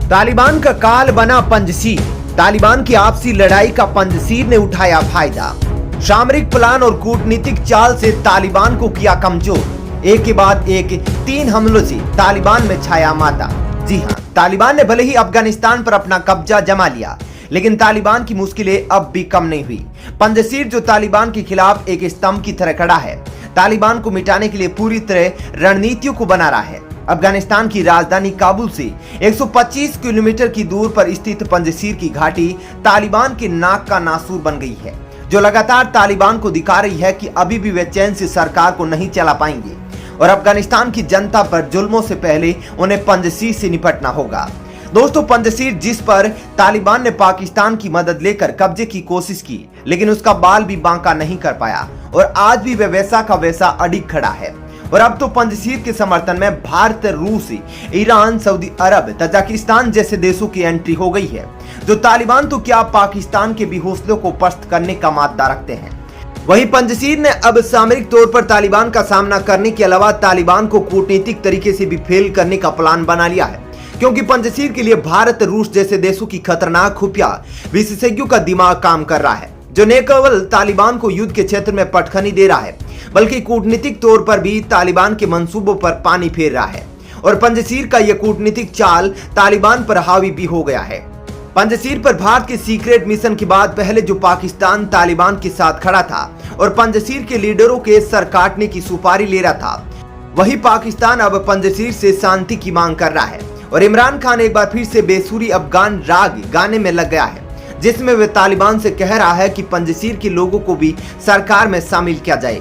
तालिबान का काल बना पंजशीर। तालिबान की आपसी लड़ाई का पंजशीर ने उठाया फायदा। सामरिक प्लान और कूटनीतिक चाल से तालिबान को किया कमजोर। एक के बाद एक 3 हमलों से तालिबान में छाया माता। जी हां, तालिबान ने भले ही अफगानिस्तान पर अपना कब्जा जमा लिया, लेकिन तालिबान की मुश्किलें अब भी कम नहीं हुई। पंजशीर जो तालिबान के खिलाफ एक स्तंभ की तरह खड़ा है, तालिबान को मिटाने के लिए पूरी तरह रणनीतियों को बना रहा है। अफगानिस्तान की राजधानी काबुल से 125 किलोमीटर की दूर पर स्थित पंजशीर की घाटी तालिबान के नाक का नासूर बन गई है, जो लगातार तालिबान को दिखा रही है कि अभी भी वे चैन से सरकार को नहीं चला पाएंगे और अफगानिस्तान की जनता पर जुल्मों से पहले उन्हें पंजशीर से निपटना होगा। दोस्तों, पंजशीर जिस पर तालिबान ने पाकिस्तान की मदद लेकर कब्जे की कोशिश की, लेकिन उसका बाल भी बांका नहीं कर पाया और आज भी वे वैसा का वैसा अडिग खड़ा है। और अब तो पंजशीर के समर्थन में भारत, रूस, ईरान, सऊदी अरब, तजाकिस्तान जैसे देशों की एंट्री हो गई है, जो तालिबान तो क्या पाकिस्तान के भी हौसलों को पस्त करने का मादा रखते हैं। वहीं पंजशीर ने अब सामरिक तौर पर तालिबान का सामना करने के अलावा तालिबान को कूटनीतिक तरीके से भी फेल करने का प्लान बना लिया है, क्योंकि पंजशीर के लिए भारत, रूस जैसे देशों की खतरनाक खुफिया विशेषज्ञों का दिमाग काम कर रहा है, जो न केवल तालिबान को युद्ध के क्षेत्र में पटखनी दे रहा है, बल्कि कूटनीतिक तौर पर भी तालिबान के मंसूबों पर पानी फेर रहा है। और पंजशीर का यह कूटनीतिक चाल तालिबान पर हावी भी हो गया है। पंजशीर पर भारत के सीक्रेट मिशन के बाद पहले जो पाकिस्तान तालिबान के साथ खड़ा था और पंजशीर के लीडरों के सर काटने की सुपारी ले रहा था, वही पाकिस्तान अब पंजशीर से शांति की मांग कर रहा है। और इमरान खान एक बार फिर से बेसुरी अफगान राग गाने में लग गया है, जिसमें वे तालिबान से कह रहा है कि पंजशीर के लोगों को भी सरकार में शामिल किया जाए।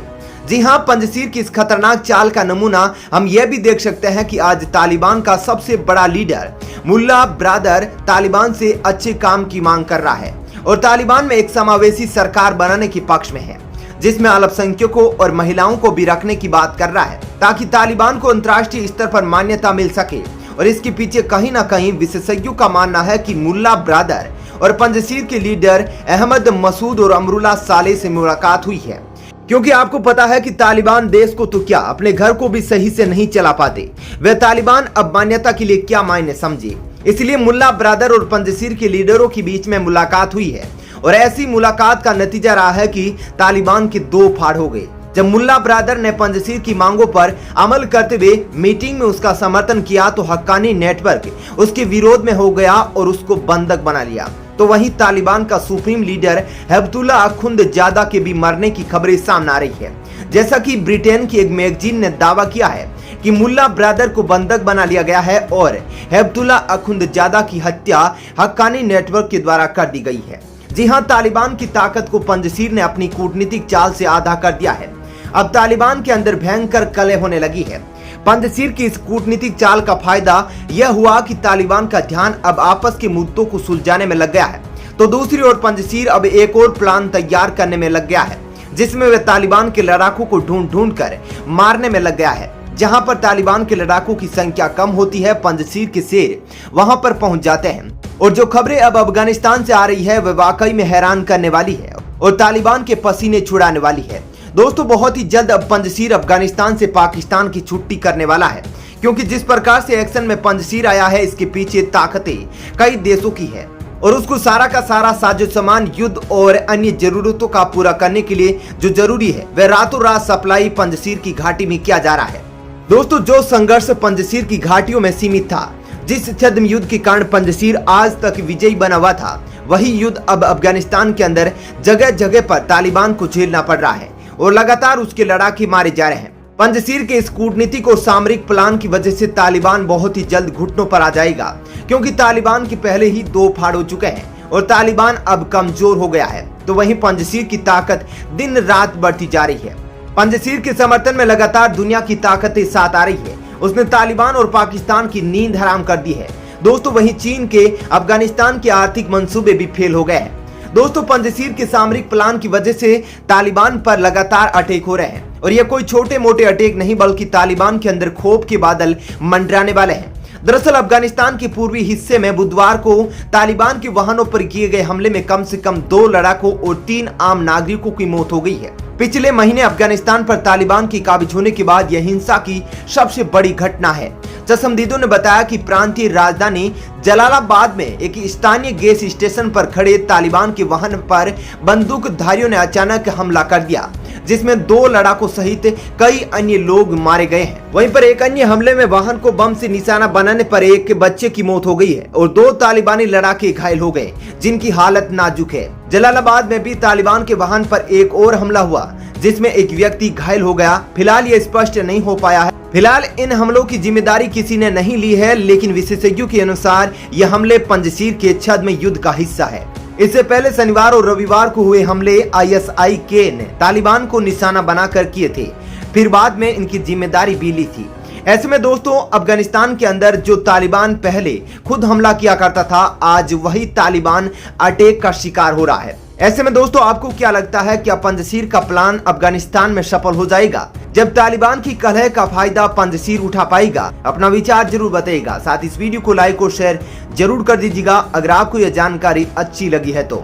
जी हां, पंजशीर की इस खतरनाक चाल का नमूना हम यह भी देख सकते हैं कि आज तालिबान का सबसे बड़ा लीडर मुल्ला ब्रादर तालिबान से अच्छे काम की मांग कर रहा है और तालिबान में एक समावेशी सरकार बनाने के पक्ष में है, जिसमें अल्पसंख्यकों और महिलाओं को भी रखने की बात कर रहा है, ताकि तालिबान को अंतर्राष्ट्रीय स्तर पर मान्यता मिल सके। और इसके पीछे कहीं ना कहीं विशेषज्ञों का मानना है कि मुल्ला ब्रादर और पंजशीर के लीडर अहमद मसूद और अमरुल्लाह सालेह से मुलाकात हुई है, क्योंकि आपको पता है कि तालिबान देश को तो क्या अपने घर को भी सही से नहीं चला पाते। वे तालिबान अब मान्यता के लिए क्या मायने समझे। इसलिए मुल्ला ब्रादर और पंजशीर के लीडरों के बीच में मुलाकात हुई है और ऐसी मुलाकात का नतीजा रहा है कि तालिबान के 2 फाड़ हो गए। जब मुल्ला ब्रादर ने पंजशीर की मांगों पर अमल करते हुए मीटिंग में उसका समर्थन किया, तो हक्कानी नेटवर्क उसके विरोध में हो गया और उसको बंधक बना लिया। तो वहीं तालिबान का सुप्रीम लीडर हिब्तुल्लाह अखुंदजादा के भी मरने की खबरें सामने आ रही है। जैसा कि ब्रिटेन की एक मैगजीन ने दावा किया है कि मुल्ला ब्रादर को बंधक बना लिया गया है और हिब्तुल्लाह अखुंदजादा की हत्या हक्कानी नेटवर्क के द्वारा कर दी गई है। जी हां, तालिबान की ताकत को पंजशीर ने अपनी कूटनीतिक चाल से आधा कर दिया है। अब तालिबान के अंदर भयंकर कलह होने लगी है। पंजशीर की इस कूटनीतिक चाल का फायदा यह हुआ कि तालिबान का ध्यान अब आपस के मुद्दों को सुलझाने में लग गया है, तो दूसरी ओर पंजशीर अब एक और प्लान तैयार करने में लग गया है, जिसमें वे तालिबान के लड़ाकों को ढूंढ ढूंढ कर मारने में लग गया है। जहां पर तालिबान के लड़ाकों की संख्या कम होती है, पंजशीर के शेर वहां पर पहुंच जाते हैं। और जो खबरें अब अफगानिस्तान से आ रही है, वह वाकई में हैरान करने वाली है और तालिबान के पसीने छुड़ाने वाली है। दोस्तों, बहुत ही जल्द अब पंजशीर अफगानिस्तान से पाकिस्तान की छुट्टी करने वाला है, क्योंकि जिस प्रकार से एक्शन में पंजशीर आया है, इसके पीछे ताकतें कई देशों की है और उसको सारा का सारा साजो सामान, युद्ध और अन्य जरूरतों का पूरा करने के लिए जो जरूरी है, वह रातों रात सप्लाई पंजशीर की घाटी में किया जा रहा है। दोस्तों, जो संघर्ष पंजशीर की घाटियों में सीमित था, जिस छद्म युद्ध के कारण पंजशीर आज तक विजयी बना हुआ था, वही युद्ध अब अफगानिस्तान के अंदर जगह जगह पर तालिबान को झेलना पड़ रहा है और लगातार उसके लड़ाके मारे जा रहे हैं। पंजशीर के इस कूटनीतिक और सामरिक प्लान की वजह से तालिबान बहुत ही जल्द घुटनों पर आ जाएगा, क्योंकि तालिबान के पहले ही 2 फाड़ हो चुके हैं और तालिबान अब कमजोर हो गया है। तो वहीं पंजशीर की ताकत दिन रात बढ़ती जा रही है। पंजशीर के समर्थन में लगातार दुनिया की ताकतें साथ आ रही है। उसने तालिबान और पाकिस्तान की नींद हराम कर दी है। दोस्तों, वहीं चीन के अफगानिस्तान के आर्थिक मंसूबे भी फेल हो गए हैं। दोस्तों, पंजशीर के सामरिक प्लान की वजह से तालिबान पर लगातार अटैक हो रहे हैं और ये कोई छोटे मोटे अटैक नहीं, बल्कि तालिबान के अंदर खौफ के बादल मंडराने वाले हैं। दरअसल अफगानिस्तान के पूर्वी हिस्से में बुधवार को तालिबान के वाहनों पर किए गए हमले में कम से कम 2 लड़ाकों और 3 आम नागरिकों की मौत हो गई है। पिछले महीने अफगानिस्तान पर तालिबान की काबिज होने के बाद यह हिंसा की सबसे बड़ी घटना है। चश्मदीदों ने बताया कि प्रांतीय राजधानी जलालाबाद में एक स्थानीय गैस स्टेशन पर खड़े तालिबान के वाहन पर बंदूकधारियों ने अचानक हमला कर दिया, जिसमें 2 लड़ाकों सहित कई अन्य लोग मारे गए हैं। वहीं पर एक अन्य हमले में वाहन को बम से निशाना बनाने पर एक बच्चे की मौत हो गई है और 2 तालिबानी लड़ाके घायल हो गए, जिनकी हालत नाजुक है। जलालाबाद में भी तालिबान के वाहन पर एक और हमला हुआ, जिसमें एक व्यक्ति घायल हो गया। फिलहाल ये स्पष्ट नहीं हो पाया है। फिलहाल इन हमलों की जिम्मेदारी किसी ने नहीं ली है, लेकिन विशेषज्ञों के अनुसार ये हमले पंजशीर के छद्म युद्ध का हिस्सा है। इससे पहले शनिवार और रविवार को हुए हमले ISIK ने तालिबान को निशाना बनाकर किए थे, फिर बाद में इनकी जिम्मेदारी भी ली थी। ऐसे में दोस्तों, अफगानिस्तान के अंदर जो तालिबान पहले खुद हमला किया करता था, आज वही तालिबान अटैक का शिकार हो रहा है। ऐसे में दोस्तों, आपको क्या लगता है, क्या पंजशीर का प्लान अफगानिस्तान में सफल हो जाएगा? जब तालिबान की कलह का फायदा पंजशीर उठा पाएगा? अपना विचार जरूर बताइएगा। साथ इस वीडियो को लाइक और शेयर जरूर कर दीजिएगा अगर आपको यह जानकारी अच्छी लगी है तो।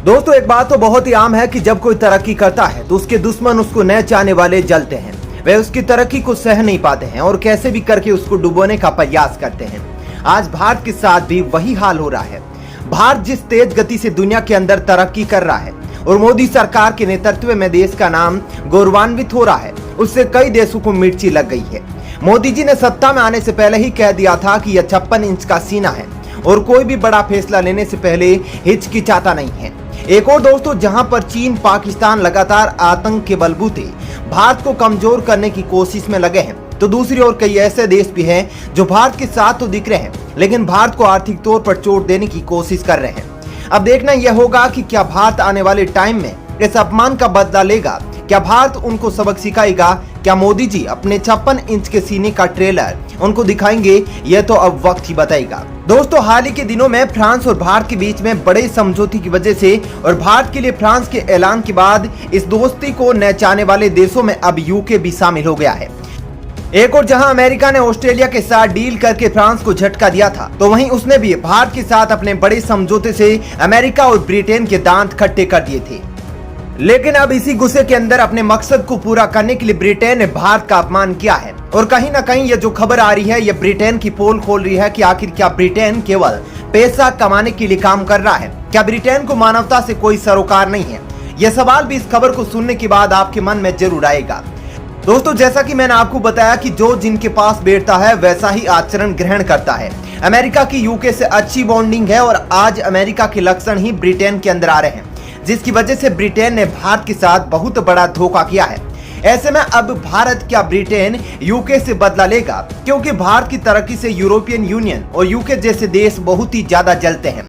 दोस्तों, एक बात तो बहुत ही आम है कि जब कोई तरक्की करता है तो उसके दुश्मन उसको न चाहने वाले जलते हैं। वे उसकी तरक्की को सह नहीं पाते हैं और कैसे भी करके उसको डुबोने का प्रयास करते हैं। आज भारत के साथ भी वही हाल हो रहा है। भारत जिस तेज गति से दुनिया के अंदर तरक्की कर रहा है और मोदी सरकार के नेतृत्व में देश का नाम गौरवान्वित हो रहा है, उससे कई देशों को मिर्ची लग गई है। मोदी जी ने सत्ता में आने से पहले ही कह दिया था कि यह 56 इंच का सीना है और कोई भी बड़ा फैसला लेने से पहले हिचकिचाता नहीं है। एक और दोस्तों, जहां पर चीन पाकिस्तान लगातार आतंक के बलबूते भारत को कमजोर करने की कोशिश में लगे हैं, तो दूसरी ओर कई ऐसे देश भी हैं जो भारत के साथ तो दिख रहे हैं, लेकिन भारत को आर्थिक तौर पर चोट देने की कोशिश कर रहे हैं। अब देखना यह होगा कि क्या भारत आने वाले टाइम में इस अपमान का बदला लेगा? क्या भारत उनको सबक सिखाएगा? क्या मोदी जी अपने 56 इंच के सीने का ट्रेलर उनको दिखाएंगे? यह तो अब वक्त ही बताएगा। दोस्तों, हाल ही के दिनों में फ्रांस और भारत के बीच में बड़े समझौते की वजह से और भारत के लिए फ्रांस के ऐलान के बाद इस दोस्ती को न चाहने वाले देशों में अब यूके भी शामिल हो गया है। एक और जहां अमेरिका ने ऑस्ट्रेलिया के साथ डील करके फ्रांस को झटका दिया था, तो वहीं उसने भी भारत के साथ अपने बड़े समझौते से अमेरिका और ब्रिटेन के दांत खट्टे कर दिए थे। लेकिन अब इसी गुस्से के अंदर अपने मकसद को पूरा करने के लिए ब्रिटेन ने भारत का अपमान किया है और कहीं ना कहीं ये जो खबर आ रही है, ये ब्रिटेन की पोल खोल रही है कि आखिर क्या ब्रिटेन केवल पैसा कमाने के लिए काम कर रहा है? क्या ब्रिटेन को मानवता से कोई सरोकार नहीं है? यह सवाल भी इस खबर को सुनने के बाद आपके मन में जरूर आएगा। दोस्तों, जैसा कि मैंने आपको बताया कि जो जिनके पास बैठता है वैसा ही आचरण ग्रहण करता है। अमेरिका की यूके से अच्छी बॉन्डिंग है और आज अमेरिका के लक्षण ही ब्रिटेन के अंदर आ रहे हैं, जिसकी वजह से ब्रिटेन ने भारत के साथ बहुत बड़ा धोखा किया है। ऐसे में अब भारत क्या ब्रिटेन यूके से बदला लेगा? क्योंकि भारत की तरक्की से यूरोपियन यूनियन और यूके जैसे देश बहुत ही ज्यादा जलते हैं।